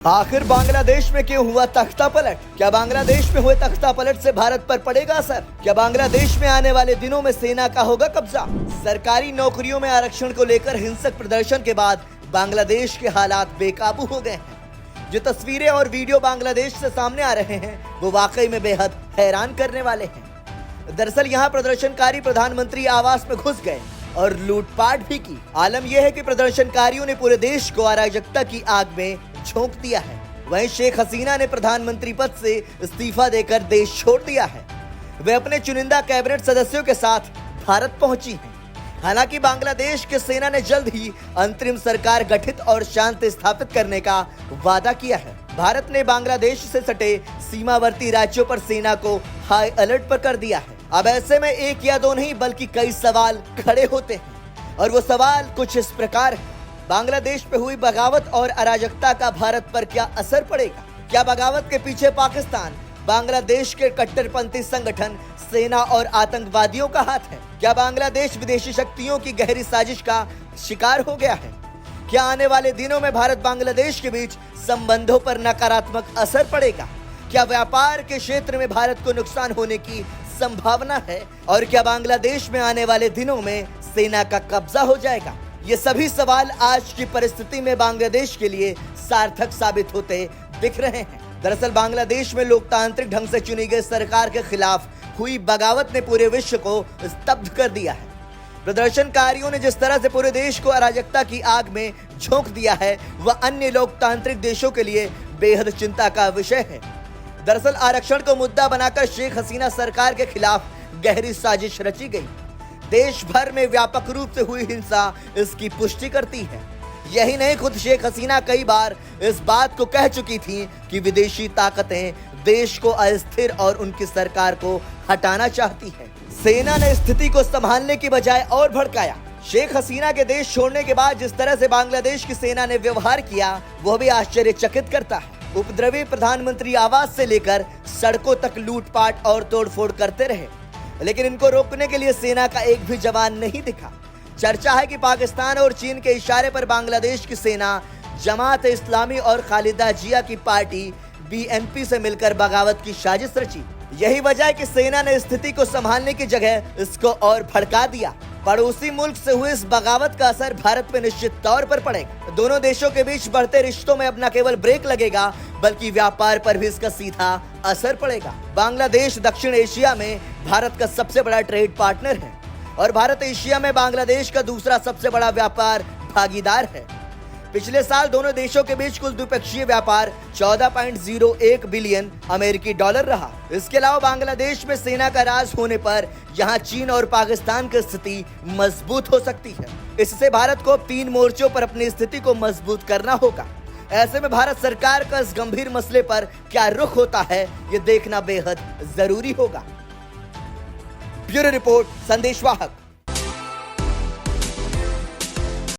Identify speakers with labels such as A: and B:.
A: आखिर बांग्लादेश में क्यों हुआ तख्ता पलट? क्या बांग्लादेश में हुए तख्ता पलट से भारत पर पड़ेगा असर? क्या बांग्लादेश में आने वाले दिनों में सेना का होगा कब्जा? सरकारी नौकरियों में आरक्षण को लेकर हिंसक प्रदर्शन के बाद बांग्लादेश के हालात बेकाबू हो गए हैं। जो तस्वीरें और वीडियो बांग्लादेश से सामने आ रहे हैं वो वाकई में बेहद हैरान करने वाले हैं। दरअसल यहाँ प्रदर्शनकारी प्रधानमंत्री आवास में घुस गए और लूटपाट भी की। आलम यह है कि प्रदर्शनकारियों ने पूरे देश को अराजकता की आग में झोंक दिया है। वहीं शेख हसीना ने प्रधानमंत्री पद से इस्तीफा देकर देश छोड़ दिया है। वे अपने चुनिंदा कैबिनेट सदस्यों के साथ भारत पहुंची हैं। हालांकि बांग्लादेश की सेना ने जल्द ही अंतरिम सरकार गठित और शांति स्थापित करने का वादा किया है। भारत ने बांग्लादेश से सटे सीमावर्ती राज्यों पर सेना को हाई अलर्ट पर कर दिया है। अब ऐसे में एक या दो नहीं बल्कि कई सवाल खड़े होते हैं और वो सवाल कुछ इस प्रकार है। बांग्लादेश पे हुई बगावत और अराजकता का भारत पर क्या असर पड़ेगा? क्या बगावत के पीछे पाकिस्तान, बांग्लादेश के कट्टरपंथी संगठन, सेना और आतंकवादियों का हाथ है? क्या बांग्लादेश विदेशी शक्तियों की गहरी साजिश का शिकार हो गया है? क्या आने वाले दिनों में भारत बांग्लादेश के बीच संबंधों पर नकारात्मक असर पड़ेगा? क्या व्यापार के क्षेत्र में भारत को नुकसान होने की संभावना है? और क्या बांग्लादेश में आने वाले दिनों में सेना का कब्जा हो जाएगा? ये सभी सवाल आज की परिस्थिति में बांग्लादेश के लिए सार्थक साबित होते दिख रहे हैं। दरअसल बांग्लादेश में लोकतांत्रिक ढंग से चुनी गई सरकार के खिलाफ हुई बगावत ने पूरे विश्व को स्तब्ध कर दिया है। प्रदर्शनकारियों ने जिस तरह से पूरे देश को अराजकता की आग में झोंक दिया है वह अन्य लोकतांत्रिक देशों के लिए बेहद चिंता का विषय है। दरअसल आरक्षण को मुद्दा बनाकर शेख हसीना सरकार के खिलाफ गहरी साजिश रची गई। देश भर में व्यापक रूप से हुई हिंसा इसकी पुष्टि करती है। यही नहीं, खुद शेख हसीना कई बार इस बात को कह चुकी थी कि विदेशी ताकतें देश को अस्थिर और उनकी सरकार को हटाना चाहती है। सेना ने स्थिति को संभालने की बजाय और भड़काया। शेख हसीना के देश छोड़ने के बाद जिस तरह से बांग्लादेश की सेना ने व्यवहार किया वह भी आश्चर्यचकित करता है। उपद्रवी प्रधानमंत्री आवास से लेकर सड़कों तक लूटपाट और तोड़फोड़ करते रहे, लेकिन इनको रोकने के लिए सेना का एक भी जवान नहीं दिखा। चर्चा है कि पाकिस्तान और चीन के इशारे पर बांग्लादेश की सेना जमात इस्लामी और खालिदा जिया की पार्टी बीएनपी से मिलकर बगावत की साजिश रची। यही वजह है कि सेना ने स्थिति को संभालने की जगह इसको और भड़का दिया। पड़ोसी मुल्क से हुई इस बगावत का असर भारत पे निश्चित तौर पर पड़ेगा। दोनों देशों के बीच बढ़ते रिश्तों में अब न केवल ब्रेक लगेगा बल्कि व्यापार पर भी इसका सीधा असर पड़ेगा। बांग्लादेश दक्षिण एशिया में भारत का सबसे बड़ा ट्रेड पार्टनर है और भारत एशिया में बांग्लादेश का दूसरा सबसे बड़ा व्यापार भागीदार है। पिछले साल दोनों देशों के बीच कुल द्विपक्षीय व्यापार 14.01 बिलियन अमेरिकी डॉलर रहा। इसके अलावा बांग्लादेश में सेना का राज होने पर यहां चीन और पाकिस्तान की स्थिति मजबूत हो सकती है। इससे भारत को 3 मोर्चों पर अपनी स्थिति को मजबूत करना होगा। ऐसे में भारत सरकार का इस गंभीर मसले पर क्या रुख होता है ये देखना बेहद जरूरी होगा। Bureau report, संदेशवाहक।